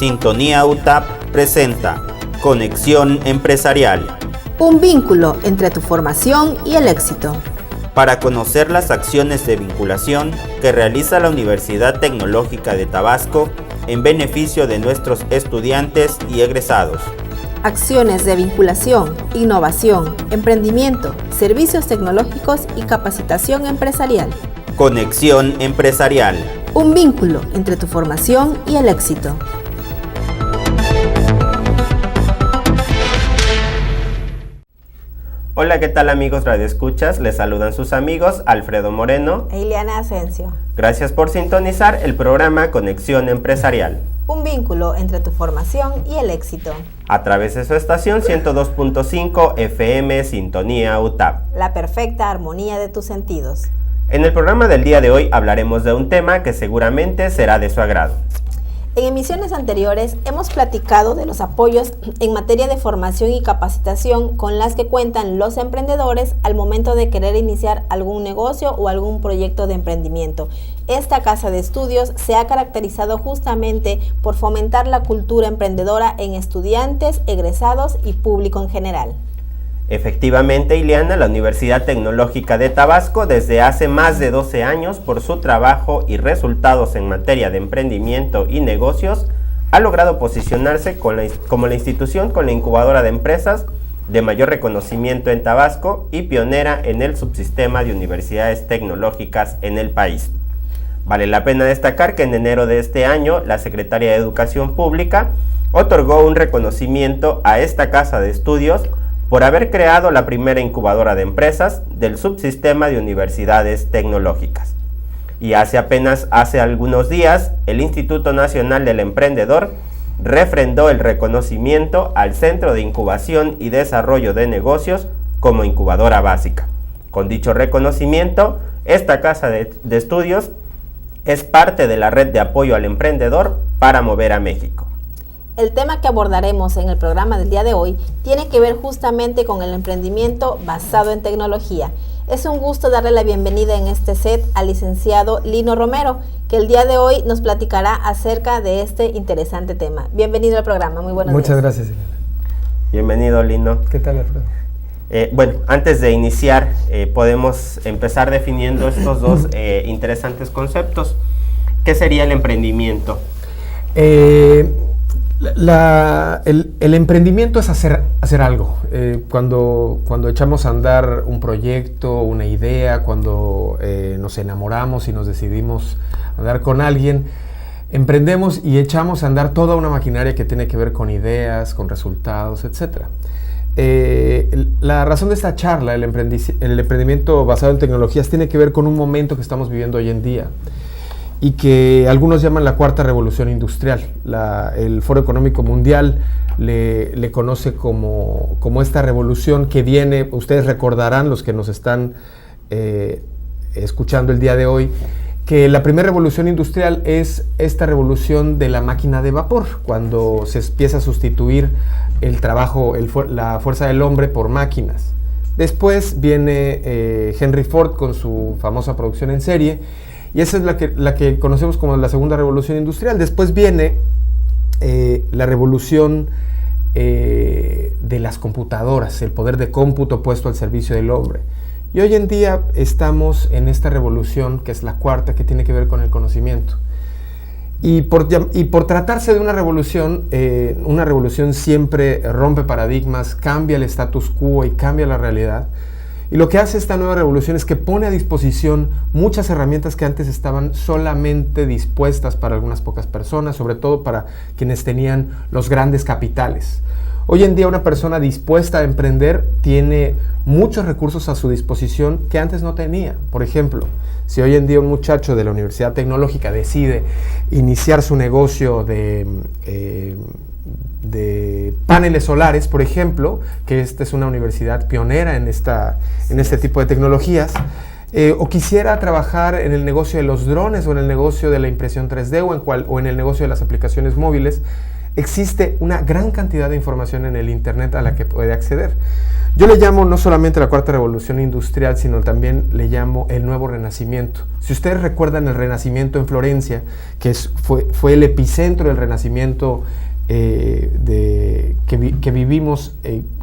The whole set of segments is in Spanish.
Sintonía UTAP presenta Conexión Empresarial. Un vínculo entre tu formación y el éxito. Para conocer las acciones de vinculación que realiza la Universidad Tecnológica de Tabasco en beneficio de nuestros estudiantes y egresados. Acciones de vinculación, innovación, emprendimiento, servicios tecnológicos y capacitación empresarial. Conexión Empresarial. Un vínculo entre tu formación y el éxito. Hola, ¿qué tal amigos radioescuchas? Les saludan sus amigos Alfredo Moreno e Ileana Asensio. Gracias por sintonizar el programa Conexión Empresarial. Un vínculo entre tu formación y el éxito. A través de su estación 102.5 FM Sintonía UTAP. La perfecta armonía de tus sentidos. En el programa del día de hoy hablaremos de un tema que seguramente será de su agrado. En emisiones anteriores hemos platicado de los apoyos en materia de formación y capacitación con las que cuentan los emprendedores al momento de querer iniciar algún negocio o algún proyecto de emprendimiento. Esta casa de estudios se ha caracterizado justamente por fomentar la cultura emprendedora en estudiantes, egresados y público en general. Efectivamente, Ileana, la Universidad Tecnológica de Tabasco, desde hace más de 12 años, por su trabajo y resultados en materia de emprendimiento y negocios, ha logrado posicionarse como la institución con la incubadora de empresas de mayor reconocimiento en Tabasco y pionera en el subsistema de universidades tecnológicas en el país. Vale la pena destacar que en enero de este año, la Secretaría de Educación Pública otorgó un reconocimiento a esta casa de estudios por haber creado la primera incubadora de empresas del subsistema de universidades tecnológicas. Y hace algunos días, el Instituto Nacional del Emprendedor refrendó el reconocimiento al Centro de Incubación y Desarrollo de Negocios como incubadora básica. Con dicho reconocimiento, esta casa de estudios es parte de la red de apoyo al emprendedor para mover a México. El tema que abordaremos en el programa del día de hoy tiene que ver justamente con el emprendimiento basado en tecnología. Es un gusto darle la bienvenida en este set al licenciado Lino Romero, que el día de hoy nos platicará acerca de este interesante tema. Bienvenido al programa, muy buenos días. Muchas gracias, Elena. Bienvenido, Lino. ¿Qué tal, Alfredo? Bueno, antes de iniciar, podemos empezar definiendo estos dos interesantes conceptos. ¿Qué sería el emprendimiento? El emprendimiento es hacer algo. Cuando echamos a andar un proyecto, una idea, cuando nos enamoramos y nos decidimos andar con alguien, emprendemos y echamos a andar toda una maquinaria que tiene que ver con ideas, con resultados, etc. La razón de esta charla, el emprendimiento basado en tecnologías, tiene que ver con un momento que estamos viviendo hoy en día y que algunos llaman la cuarta revolución industrial. El Foro Económico Mundial le conoce como esta revolución que viene. Ustedes recordarán, los que nos están escuchando el día de hoy, que la primera revolución industrial es esta revolución de la máquina de vapor, cuando se empieza a sustituir el trabajo, la fuerza del hombre por máquinas. Después viene Henry Ford con su famosa producción en serie, y esa es la que conocemos como la segunda revolución industrial. Después viene la revolución de las computadoras, el poder de cómputo puesto al servicio del hombre. Y hoy en día estamos en esta revolución, que es la cuarta, que tiene que ver con el conocimiento. Y por tratarse de una revolución siempre rompe paradigmas, cambia el status quo y cambia la realidad. Y lo que hace esta nueva revolución es que pone a disposición muchas herramientas que antes estaban solamente dispuestas para algunas pocas personas, sobre todo para quienes tenían los grandes capitales. Hoy en día una persona dispuesta a emprender tiene muchos recursos a su disposición que antes no tenía. Por ejemplo, si hoy en día un muchacho de la Universidad Tecnológica decide iniciar su negocio de paneles solares, por ejemplo, que esta es una universidad pionera en este tipo de tecnologías, o quisiera trabajar en el negocio de los drones o en el negocio de la impresión 3D o en el negocio de las aplicaciones móviles, existe una gran cantidad de información en el Internet a la que puede acceder. Yo le llamo no solamente la cuarta revolución industrial, sino también le llamo el nuevo renacimiento. Si ustedes recuerdan el Renacimiento en Florencia, que fue el epicentro del Renacimiento que vivimos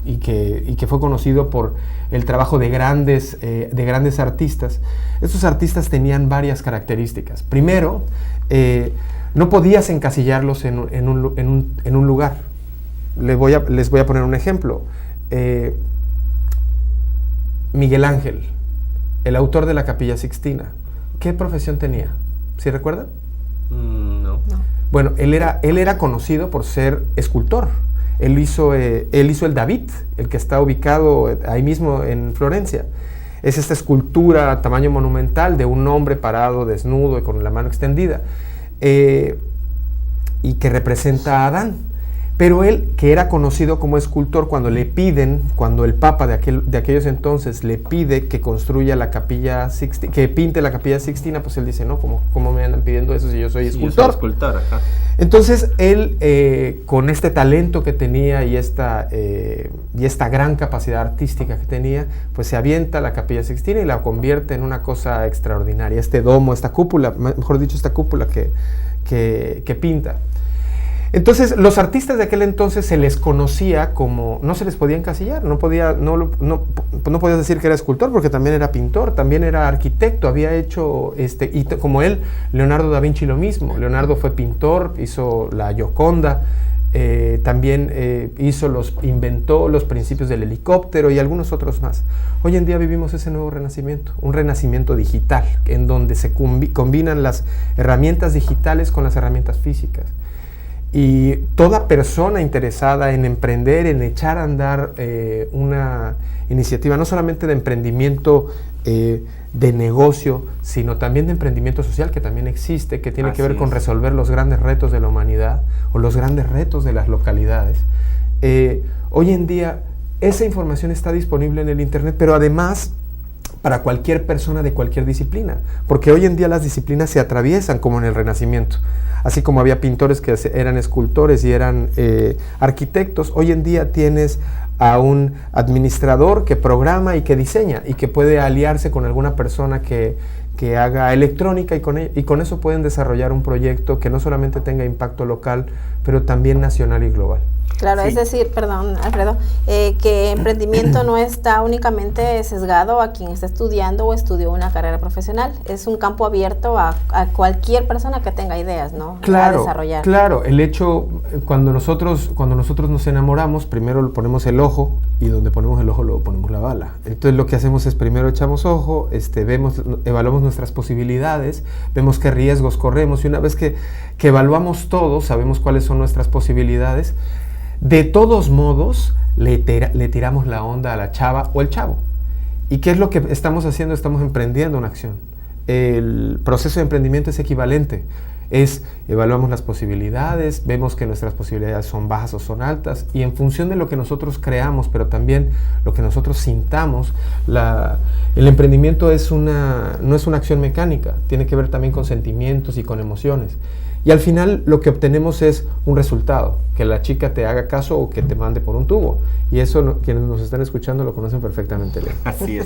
y que fue conocido por el trabajo de grandes artistas. Estos artistas tenían varias características. Primero, no podías encasillarlos en un lugar. Les voy a poner un ejemplo. Miguel Ángel, el autor de la Capilla Sixtina, ¿qué profesión tenía? ¿Sí recuerdan? No. Bueno, él era conocido por ser escultor. Él hizo el David, el que está ubicado ahí mismo en Florencia. Es esta escultura a tamaño monumental de un hombre parado, desnudo y con la mano extendida, y que representa a Adán. Pero él, que era conocido como escultor, cuando el Papa de aquellos entonces le pide que construya la Capilla Sixtina, que pinte la Capilla Sixtina, pues él dice, no, ¿cómo me andan pidiendo eso si yo soy escultor? Yo soy escultor, ajá. Entonces él, con este talento que tenía y esta gran capacidad artística que tenía, pues se avienta la Capilla Sixtina y la convierte en una cosa extraordinaria. Este domo, esta cúpula, mejor dicho, esta cúpula que pinta. Entonces, los artistas de aquel entonces se les conocía como, no se les podía encasillar, no podías decir que era escultor porque también era pintor, también era arquitecto, había hecho, y como él, Leonardo da Vinci lo mismo. Leonardo fue pintor, hizo la Gioconda, también inventó los principios del helicóptero y algunos otros más. Hoy en día vivimos ese nuevo renacimiento, un renacimiento digital, en donde se combinan las herramientas digitales con las herramientas físicas. Y toda persona interesada en emprender, en echar a andar una iniciativa, no solamente de emprendimiento de negocio, sino también de emprendimiento social, que también existe, que tiene que ver con resolver los grandes retos de la humanidad o los grandes retos de las localidades. Hoy en día esa información está disponible en el Internet, pero además para cualquier persona de cualquier disciplina, porque hoy en día las disciplinas se atraviesan como en el Renacimiento. Así como había pintores que eran escultores y eran arquitectos, hoy en día tienes a un administrador que programa y que diseña y que puede aliarse con alguna persona que haga electrónica y con eso pueden desarrollar un proyecto que no solamente tenga impacto local, pero también nacional y global. Claro, Sí. es decir, perdón, Alfredo, que emprendimiento no está únicamente sesgado a quien está estudiando o estudió una carrera profesional. Es un campo abierto a cualquier persona que tenga ideas, ¿no? A desarrollar. Claro. El hecho, cuando nosotros nos enamoramos, primero ponemos el ojo y donde ponemos el ojo luego ponemos la bala. Entonces lo que hacemos es primero echamos ojo, evaluamos nuestras posibilidades, vemos qué riesgos corremos y una vez que evaluamos todo, sabemos cuáles son nuestras posibilidades. De todos modos, le tiramos la onda a la chava o el chavo. ¿Y qué es lo que estamos haciendo? Estamos emprendiendo una acción. El proceso de emprendimiento es equivalente. Evaluamos las posibilidades, vemos que nuestras posibilidades son bajas o son altas, y en función de lo que nosotros creamos, pero también lo que nosotros sintamos, el emprendimiento no es una acción mecánica, tiene que ver también con sentimientos y con emociones. Y al final lo que obtenemos es un resultado, que la chica te haga caso o que te mande por un tubo. Y eso quienes nos están escuchando lo conocen perfectamente bien. Así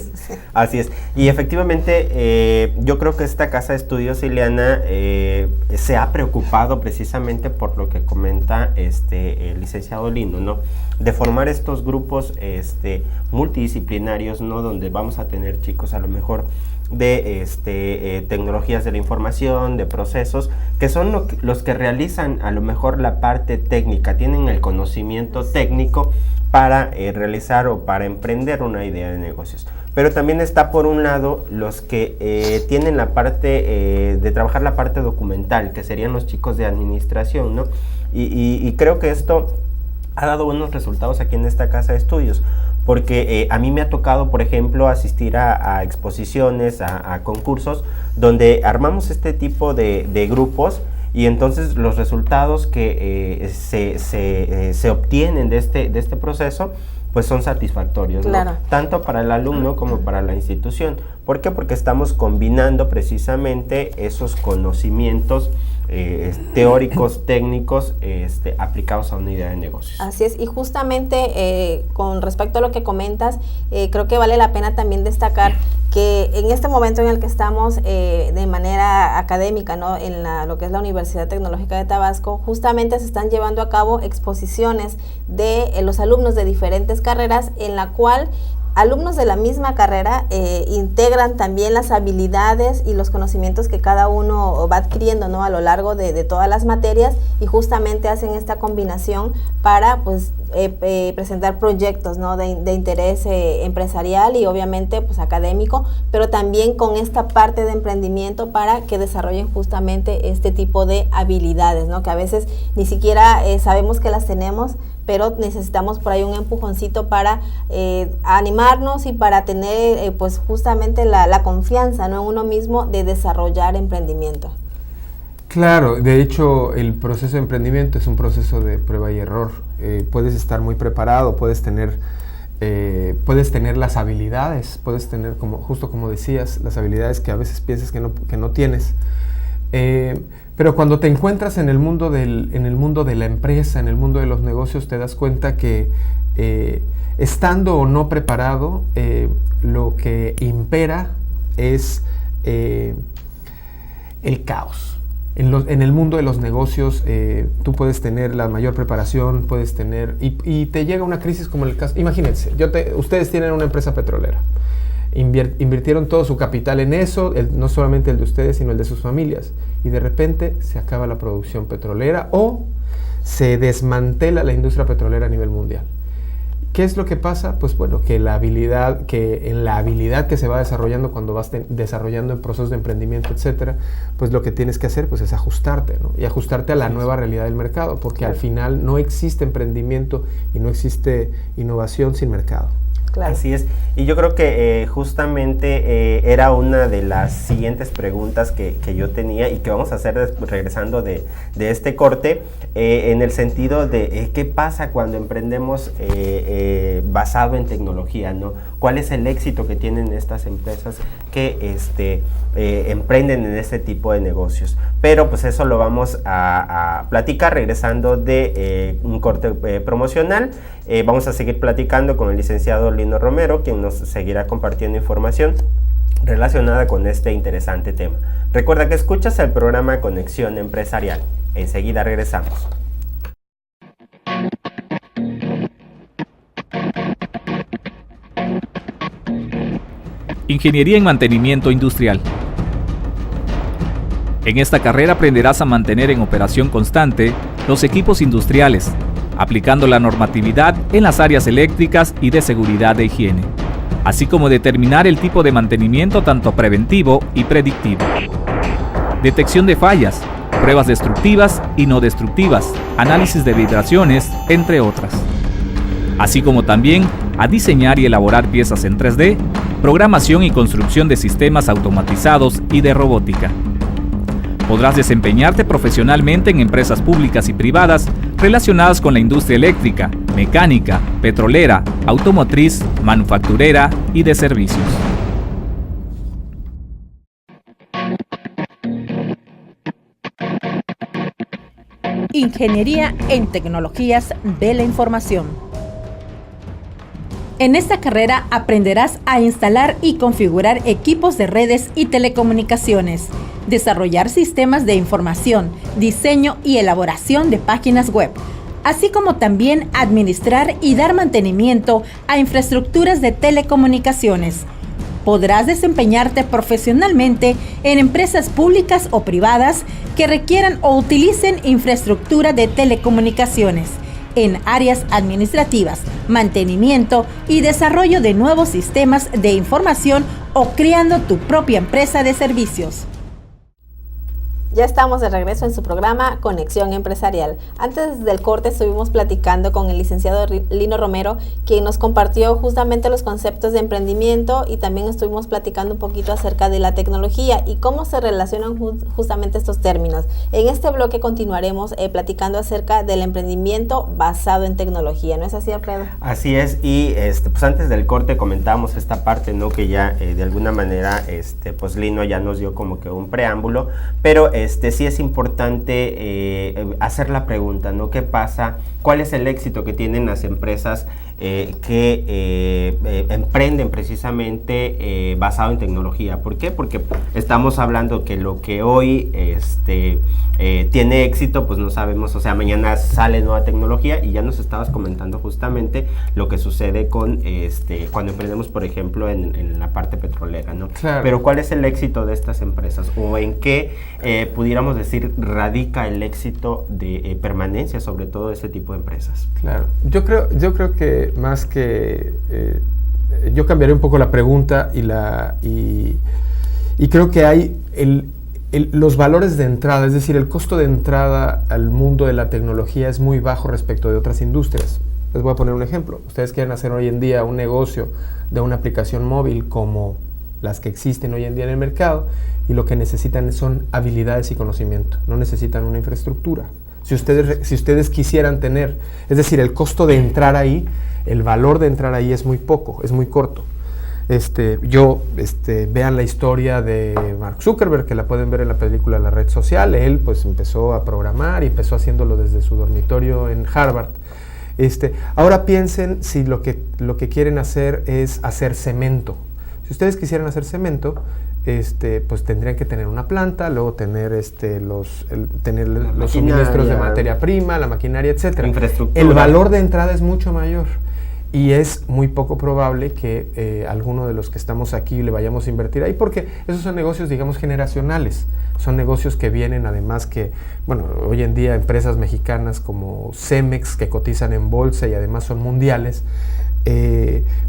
es. Y efectivamente yo creo que esta casa de estudios, Ileana, se ha preocupado precisamente por lo que comenta el licenciado Lino, ¿no? De formar estos grupos multidisciplinarios, ¿no? Donde vamos a tener chicos a lo mejor de tecnologías de la información, de procesos, que son los que realizan a lo mejor la parte técnica, tienen el conocimiento técnico para realizar o para emprender una idea de negocios. Pero también está por un lado los que tienen la parte de trabajar la parte documental, que serían los chicos de administración, ¿no? Y creo que esto ha dado buenos resultados aquí en esta casa de estudios, porque a mí me ha tocado, por ejemplo, asistir a exposiciones, a concursos, donde armamos este tipo de grupos, y entonces los resultados que se obtienen de este proceso, pues son satisfactorios, claro, ¿no? Tanto para el alumno como para la institución. ¿Por qué? Porque estamos combinando precisamente esos conocimientos teóricos, técnicos, aplicados a una idea de negocios. Así es, y justamente con respecto a lo que comentas, creo que vale la pena también destacar que en este momento en el que estamos de manera académica, ¿no?, en lo que es la Universidad Tecnológica de Tabasco, justamente se están llevando a cabo exposiciones de los alumnos de diferentes carreras, en la cual alumnos de la misma carrera integran también las habilidades y los conocimientos que cada uno va adquiriendo, ¿no?, a lo largo de todas las materias, y justamente hacen esta combinación para pues presentar proyectos, ¿no?, de interés empresarial y obviamente pues académico, pero también con esta parte de emprendimiento para que desarrollen justamente este tipo de habilidades, ¿no?, que a veces ni siquiera sabemos que las tenemos, pero necesitamos por ahí un empujoncito para animarnos y para tener pues justamente la confianza, ¿no?, en uno mismo de desarrollar emprendimiento. Claro, de hecho el proceso de emprendimiento es un proceso de prueba y error. Puedes estar muy preparado, puedes tener las habilidades, puedes tener, justo como decías, las habilidades que a veces piensas que no tienes. Pero cuando te encuentras en el mundo de la empresa, en el mundo de los negocios, te das cuenta que estando o no preparado, lo que impera es el caos. En el mundo de los negocios, tú puedes tener la mayor preparación, puedes tener, y te llega una crisis como el caso. Imagínense, ustedes tienen una empresa petrolera. Invirtieron todo su capital en eso, no solamente el de ustedes, sino el de sus familias. Y de repente se acaba la producción petrolera o se desmantela la industria petrolera a nivel mundial. ¿Qué es lo que pasa? Pues bueno, que en la habilidad que se va desarrollando cuando vas desarrollando en procesos de emprendimiento, etcétera, pues lo que tienes que hacer pues es ajustarte, ¿no? Y ajustarte a la nueva realidad del mercado, porque al final no existe emprendimiento y no existe innovación sin mercado. Claro. Así es, y yo creo que justamente era una de las siguientes preguntas que yo tenía y que vamos a hacer regresando de este corte, en el sentido de qué pasa cuando emprendemos basado en tecnología, ¿no? ¿Cuál es el éxito que tienen estas empresas que emprenden en este tipo de negocios? Pero pues eso lo vamos a platicar regresando de un corte promocional. Vamos a seguir platicando con el licenciado Lino Romero, quien nos seguirá compartiendo información relacionada con este interesante tema. Recuerda que escuchas el programa Conexión Empresarial. Enseguida regresamos. Ingeniería en Mantenimiento Industrial. En esta carrera aprenderás a mantener en operación constante los equipos industriales, aplicando la normatividad en las áreas eléctricas y de seguridad e higiene, así como determinar el tipo de mantenimiento tanto preventivo y predictivo. Detección de fallas, pruebas destructivas y no destructivas, análisis de vibraciones, entre otras. Así como también a diseñar y elaborar piezas en 3D, programación y construcción de sistemas automatizados y de robótica. Podrás desempeñarte profesionalmente en empresas públicas y privadas relacionadas con la industria eléctrica, mecánica, petrolera, automotriz, manufacturera y de servicios. Ingeniería en Tecnologías de la Información. En esta carrera aprenderás a instalar y configurar equipos de redes y telecomunicaciones, desarrollar sistemas de información, diseño y elaboración de páginas web, así como también administrar y dar mantenimiento a infraestructuras de telecomunicaciones. Podrás desempeñarte profesionalmente en empresas públicas o privadas que requieran o utilicen infraestructura de telecomunicaciones, en áreas administrativas, mantenimiento y desarrollo de nuevos sistemas de información o creando tu propia empresa de servicios. Ya estamos de regreso en su programa Conexión Empresarial. Antes del corte estuvimos platicando con el licenciado Lino Romero, quien nos compartió justamente los conceptos de emprendimiento, y también estuvimos platicando un poquito acerca de la tecnología y cómo se relacionan justamente estos términos. En este bloque continuaremos platicando acerca del emprendimiento basado en tecnología. ¿No es así, Alfredo? Así es, y pues antes del corte comentábamos esta parte, ¿no? Que ya de alguna manera pues Lino ya nos dio como que un preámbulo, pero sí es importante hacer la pregunta, ¿no? ¿Qué pasa? ¿Cuál es el éxito que tienen las empresas que emprenden precisamente basado en tecnología? ¿Por qué? Porque estamos hablando que lo que hoy tiene éxito, pues no sabemos, o sea, mañana sale nueva tecnología, y ya nos estabas comentando justamente lo que sucede con cuando emprendemos, por ejemplo, en la parte petrolera, ¿no? Claro. Pero ¿cuál es el éxito de estas empresas? ¿O en qué pudiéramos decir radica el éxito de permanencia, sobre todo de este tipo de empresas? Claro. Yo creo que más que... yo cambiaría un poco la pregunta y creo que hay los valores de entrada, es decir, el costo de entrada al mundo de la tecnología es muy bajo respecto de otras industrias. Les voy a poner un ejemplo. Ustedes quieren hacer hoy en día un negocio de una aplicación móvil como las que existen hoy en día en el mercado, y lo que necesitan son habilidades y conocimiento, no necesitan una infraestructura. Si ustedes quisieran tener, es decir, el costo de entrar ahí, el valor de entrar ahí es muy poco, es muy corto. Vean la historia de Mark Zuckerberg, que la pueden ver en la película La Red Social. Él pues empezó a programar y empezó haciéndolo desde su dormitorio en Harvard. Ahora piensen si lo que quieren hacer es hacer cemento. Si ustedes quisieran hacer cemento, pues tendrían que tener una planta, luego tener los suministros de materia prima, la maquinaria, etcétera. El valor de entrada es mucho mayor. Y es muy poco probable que alguno de los que estamos aquí le vayamos a invertir ahí, porque esos son negocios, digamos, generacionales. Son negocios que vienen, además que, bueno, hoy en día empresas mexicanas como Cemex, que cotizan en bolsa y además son mundiales,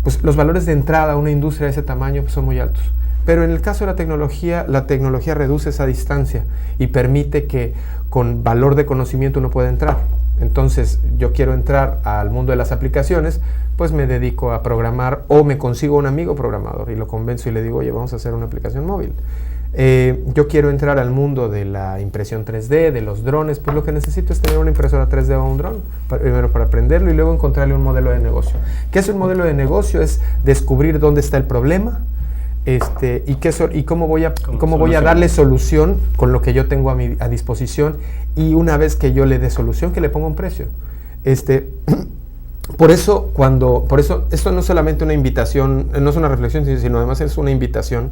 pues los valores de entrada a una industria de ese tamaño pues, son muy altos. Pero en el caso de la tecnología reduce esa distancia y permite que con valor de conocimiento uno pueda entrar. Entonces, yo quiero entrar al mundo de las aplicaciones, pues me dedico a programar, o me consigo un amigo programador y lo convenzo y le digo, oye, vamos a hacer una aplicación móvil. Yo quiero entrar al mundo de la impresión 3D, de los drones, pues lo que necesito es tener una impresora 3D o un dron, primero para aprenderlo y luego encontrarle un modelo de negocio. ¿Qué es un modelo de negocio? Es descubrir dónde está el problema, y cómo voy a darle solución con lo que yo tengo a disposición, y una vez que yo le dé solución, que le ponga un precio. Por eso esto no es solamente una invitación, no es una reflexión, sino además es una invitación.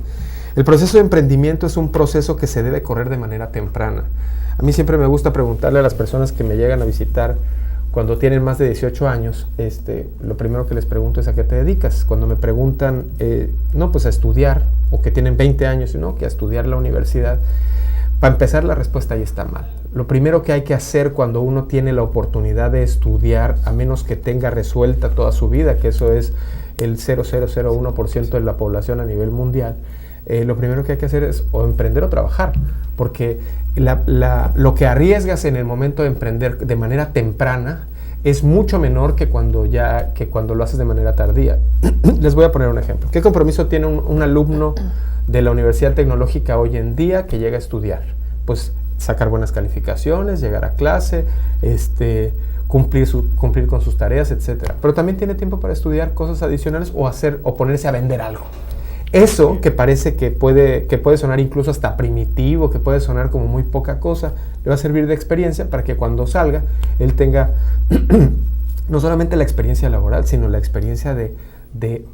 El proceso de emprendimiento es un proceso que se debe correr de manera temprana. A mí siempre me gusta preguntarle a las personas que me llegan a visitar cuando tienen más de 18 años, lo primero que les pregunto es ¿a qué te dedicas? Cuando me preguntan, no, pues a estudiar, o que tienen 20 años, no, que a estudiar la universidad, para empezar la respuesta ahí está mal. Lo primero que hay que hacer cuando uno tiene la oportunidad de estudiar, a menos que tenga resuelta toda su vida, que eso es el 0,001% de la población a nivel mundial, lo primero que hay que hacer es o emprender o trabajar, porque lo que arriesgas en el momento de emprender de manera temprana es mucho menor que cuando lo haces de manera tardía. Les voy a poner un ejemplo. ¿Qué compromiso tiene un alumno de la Universidad Tecnológica hoy en día que llega a estudiar? Pues sacar buenas calificaciones, llegar a clase, cumplir con sus tareas, etcétera. Pero también tiene tiempo para estudiar cosas adicionales o ponerse a vender algo. Eso que parece que puede sonar incluso hasta primitivo, que puede sonar como muy poca cosa, le va a servir de experiencia para que cuando salga él tenga no solamente la experiencia laboral, sino la experiencia de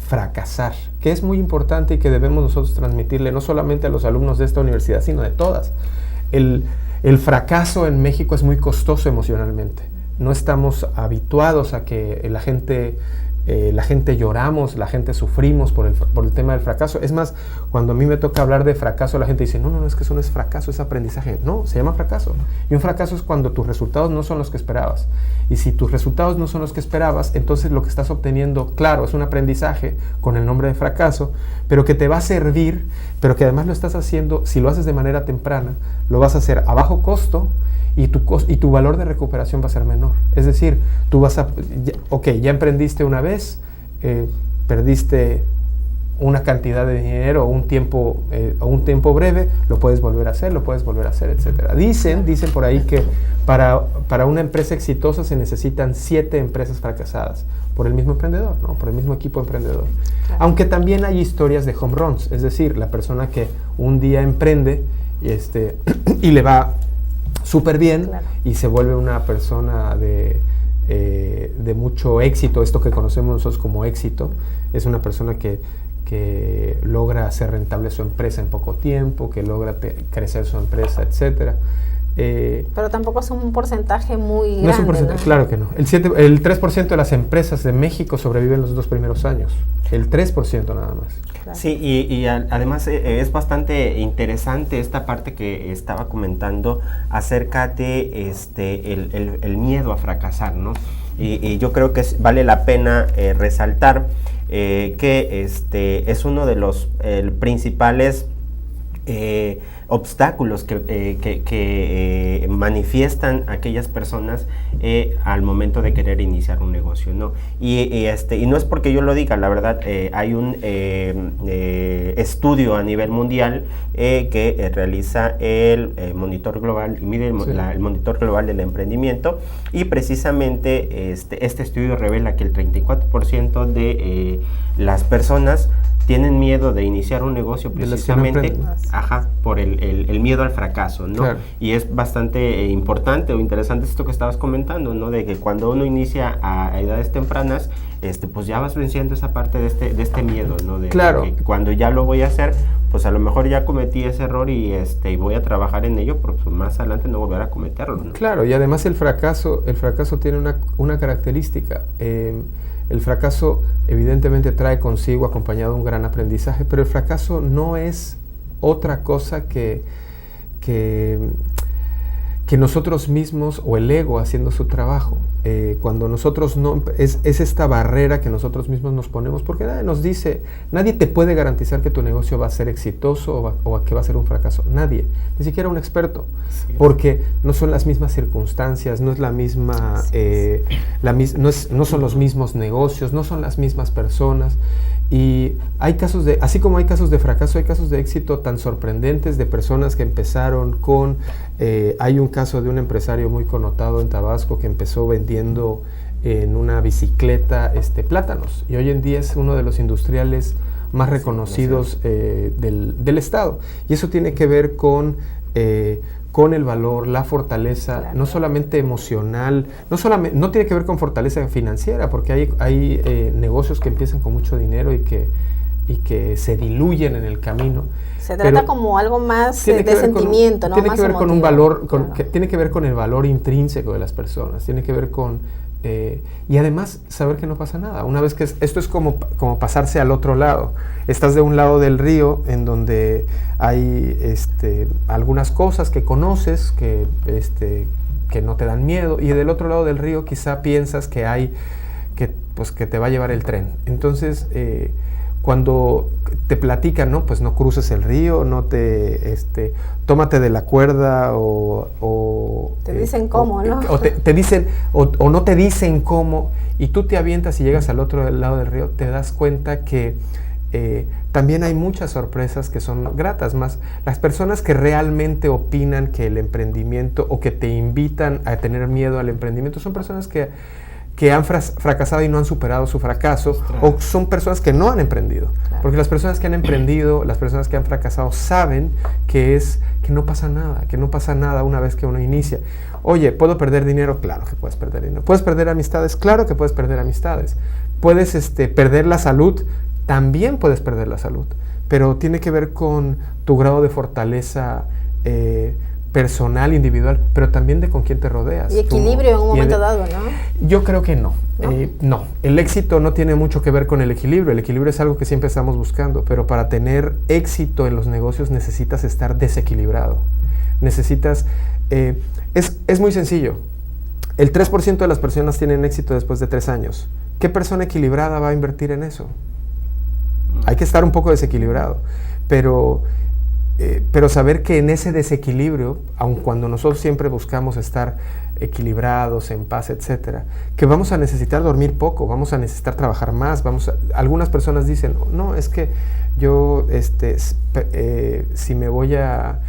fracasar, que es muy importante y que debemos nosotros transmitirle no solamente a los alumnos de esta universidad, sino de todas. El fracaso en México es muy costoso emocionalmente. No estamos habituados a que la gente lloramos, la gente sufrimos por el tema del fracaso. Es más, cuando a mí me toca hablar de fracaso, la gente dice, no, es que eso no es fracaso, es aprendizaje. No, se llama fracaso. Y un fracaso es cuando tus resultados no son los que esperabas. Y si tus resultados no son los que esperabas, entonces lo que estás obteniendo, claro, es un aprendizaje con el nombre de fracaso, pero que te va a servir, pero que además lo estás haciendo, si lo haces de manera temprana, lo vas a hacer a bajo costo, y tu valor de recuperación va a ser menor. Es decir, tú ya emprendiste una vez, perdiste una cantidad de dinero o un tiempo breve, lo puedes volver a hacer, etc. Dicen por ahí que para una empresa exitosa se necesitan 7 empresas fracasadas por el mismo emprendedor, ¿no? Por el mismo equipo emprendedor. Claro. Aunque también hay historias de home runs, es decir, la persona que un día emprende y le va súper bien, claro, y se vuelve una persona de mucho éxito. Esto que conocemos nosotros como éxito, es una persona que logra hacer rentable su empresa en poco tiempo, que logra crecer su empresa, etcétera. Pero tampoco es un porcentaje muy grande. No es un porcentaje, ¿no? Claro que no. El 3% de las empresas de México sobreviven los 2 primeros años. El 3% nada más. Claro. Sí, y además es bastante interesante esta parte que estaba comentando acerca de el miedo a fracasar, ¿no? Y yo creo que vale la pena resaltar que es uno de los principales obstáculos que manifiestan aquellas personas al momento de querer iniciar un negocio, ¿no? Y no es porque yo lo diga, la verdad, hay un estudio a nivel mundial que realiza el monitor global, mide el monitor global del emprendimiento, y precisamente este estudio revela que el 34% de las personas tienen miedo de iniciar un negocio precisamente por el miedo al fracaso, ¿no? Claro. Y es bastante importante o interesante esto que estabas comentando, ¿no? De que cuando uno inicia a edades tempranas, pues ya vas venciendo esa parte de este miedo, ¿no? Claro. De que cuando ya lo voy a hacer, pues a lo mejor ya cometí ese error y voy a trabajar en ello, porque pues más adelante no volver a cometerlo, ¿no? Claro, y además el fracaso tiene una característica. El fracaso evidentemente trae consigo acompañado un gran aprendizaje, pero el fracaso no es otra cosa que nosotros mismos o el ego haciendo su trabajo. Cuando nosotros no, es esta barrera que nosotros mismos nos ponemos, porque nadie te puede garantizar que tu negocio va a ser exitoso o que va a ser un fracaso. Nadie, ni siquiera un experto, porque no son las mismas circunstancias, no es la misma, no son los mismos negocios, no son las mismas personas. Y hay casos así como hay casos de fracaso, hay casos de éxito tan sorprendentes de personas que empezaron hay un caso de un empresario muy connotado en Tabasco que empezó vendiendo en una bicicleta plátanos, y hoy en día es uno de los industriales más reconocidos del estado. Y eso tiene que ver con el valor, la fortaleza, claro, no solamente emocional, no tiene que ver con fortaleza financiera, porque hay negocios que empiezan con mucho dinero y que se diluyen en el camino. Se trata como algo más de sentimiento, ¿no? Tiene que ver con un valor, claro, tiene que ver con el valor intrínseco de las personas, tiene que ver con y además saber que no pasa nada. Una vez que esto es como pasarse al otro lado. Estás de un lado del río en donde hay algunas cosas que conoces que no te dan miedo, y del otro lado del río quizá piensas que te va a llevar el tren. Entonces cuando te platican, ¿no? Pues no cruces el río, tómate de la cuerda o te dicen cómo, ¿no? O te dicen, o no te dicen cómo, y tú te avientas y llegas al otro lado del río, te das cuenta que también hay muchas sorpresas que son gratas. Más las personas que realmente opinan que el emprendimiento, o que te invitan a tener miedo al emprendimiento, son personas que han fracasado y no han superado su fracaso, o son personas que no han emprendido. Claro. Porque las personas que han emprendido, las personas que han fracasado, saben que no pasa nada una vez que uno inicia. Oye, ¿puedo perder dinero? Claro que puedes perder dinero. ¿Puedes perder amistades? Claro que puedes perder amistades. ¿Puedes perder la salud? También puedes perder la salud. Pero tiene que ver con tu grado de fortaleza personal, individual, pero también de con quién te rodeas. Y equilibrio en un momento dado, ¿no? Yo creo que no. No. El éxito no tiene mucho que ver con el equilibrio. El equilibrio es algo que siempre estamos buscando, pero para tener éxito en los negocios necesitas estar desequilibrado. Necesitas... es muy sencillo. El 3% de las personas tienen éxito después de 3 años. ¿Qué persona equilibrada va a invertir en eso? Hay que estar un poco desequilibrado, pero saber que en ese desequilibrio, aun cuando nosotros siempre buscamos estar equilibrados, en paz, etcétera, que vamos a necesitar dormir poco, vamos a necesitar trabajar más, algunas personas dicen, no, es que yo si me voy a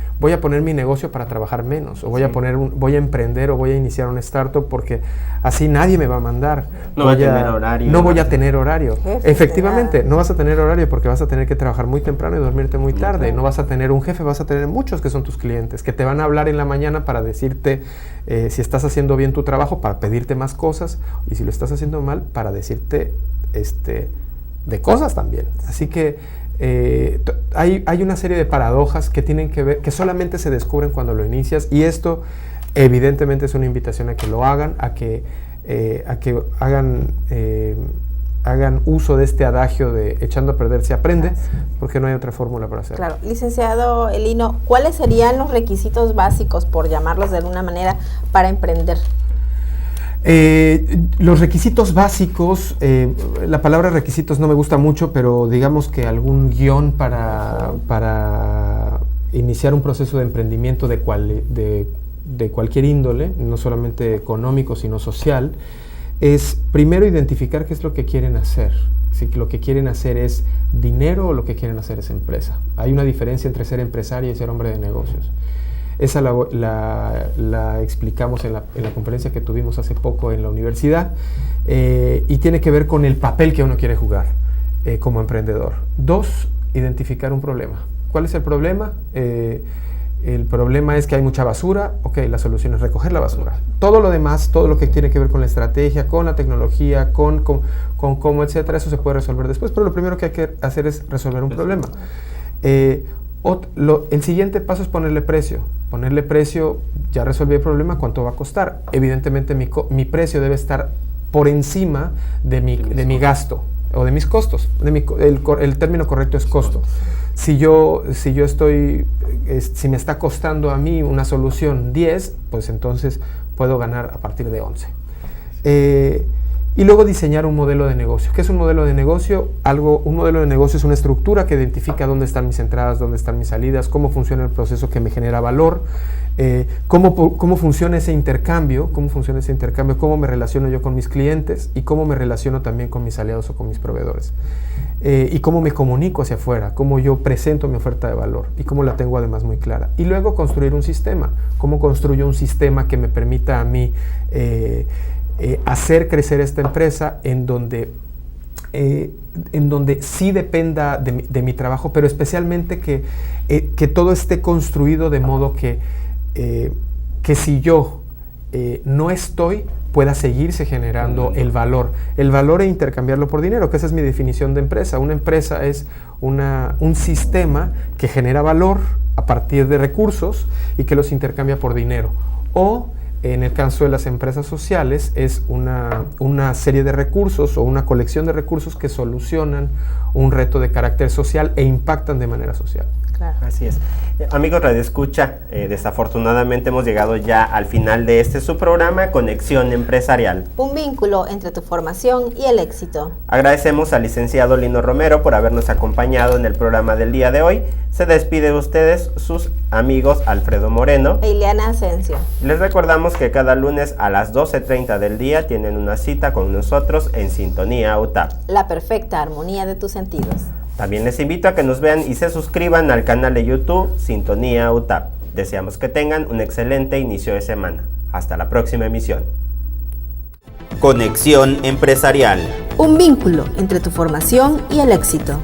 poner mi negocio para trabajar menos, o voy a emprender, o voy a iniciar un startup, porque así nadie me va a mandar. No voy a tener horario. No voy a tener horario. Jefe, Efectivamente, no vas a tener horario porque vas a tener que trabajar muy temprano y dormirte muy tarde. No vas a tener un jefe, vas a tener muchos que son tus clientes, que te van a hablar en la mañana para decirte si estás haciendo bien tu trabajo, para pedirte más cosas, y si lo estás haciendo mal, para decirte de cosas también. Así que hay una serie de paradojas que tienen que ver, que solamente se descubren cuando lo inicias, y esto evidentemente es una invitación a que lo hagan, a que hagan uso de este adagio de echando a perder se aprende, porque no hay otra fórmula para hacerlo. Claro. Licenciado Elino, ¿cuáles serían los requisitos básicos, por llamarlos de alguna manera, para emprender? Los requisitos básicos, la palabra requisitos no me gusta mucho, pero digamos que algún guión para iniciar un proceso de emprendimiento de cualquier índole, no solamente económico, sino social, es primero identificar qué es lo que quieren hacer. Si lo que quieren hacer es dinero o lo que quieren hacer es empresa. Hay una diferencia entre ser empresario y ser hombre de negocios. Esa la explicamos en la conferencia que tuvimos hace poco en la universidad, y tiene que ver con el papel que uno quiere jugar como emprendedor. 2, identificar un problema. ¿Cuál es el problema? El problema es que hay mucha basura. Ok, la solución es recoger la basura. Todo lo demás, todo lo que tiene que ver con la estrategia, con la tecnología, con cómo, etcétera, eso se puede resolver después, pero lo primero que hay que hacer es resolver un problema. El siguiente paso es ponerle precio. Ponerle precio, ya resolví el problema, ¿cuánto va a costar? Evidentemente mi precio debe estar por encima de mi gasto o de mis costos. El término correcto es costo. Si me está costando a mí una solución 10, pues entonces puedo ganar a partir de 11. Y luego diseñar un modelo de negocio. ¿Qué es un modelo de negocio? Un modelo de negocio es una estructura que identifica dónde están mis entradas, dónde están mis salidas, cómo funciona el proceso que me genera valor, cómo funciona ese intercambio, cómo me relaciono yo con mis clientes y cómo me relaciono también con mis aliados o con mis proveedores. Y cómo me comunico hacia afuera, cómo yo presento mi oferta de valor y cómo la tengo además muy clara. Y luego construir un sistema. ¿Cómo construyo un sistema que me permita a mí hacer crecer esta empresa en donde sí dependa de mi trabajo, pero especialmente que todo esté construido de modo que si yo no estoy, pueda seguirse generando el valor e intercambiarlo por dinero, que esa es mi definición de empresa. Una empresa es un sistema que genera valor a partir de recursos y que los intercambia por dinero. O en el caso de las empresas sociales es una serie de recursos o una colección de recursos que solucionan un reto de carácter social e impactan de manera social. Claro. Así es. Amigos Radio Escucha, desafortunadamente hemos llegado ya al final de su programa Conexión Empresarial. Un vínculo entre tu formación y el éxito. Agradecemos al licenciado Lino Romero por habernos acompañado en el programa del día de hoy. Se despide de ustedes sus amigos Alfredo Moreno e Ileana Asensio. Les recordamos que cada lunes a las 12:30 del día tienen una cita con nosotros en Sintonía UTAP. La perfecta armonía de tus sentidos. También les invito a que nos vean y se suscriban al canal de YouTube Sintonía UTAP. Deseamos que tengan un excelente inicio de semana. Hasta la próxima emisión. Conexión Empresarial. Un vínculo entre tu formación y el éxito.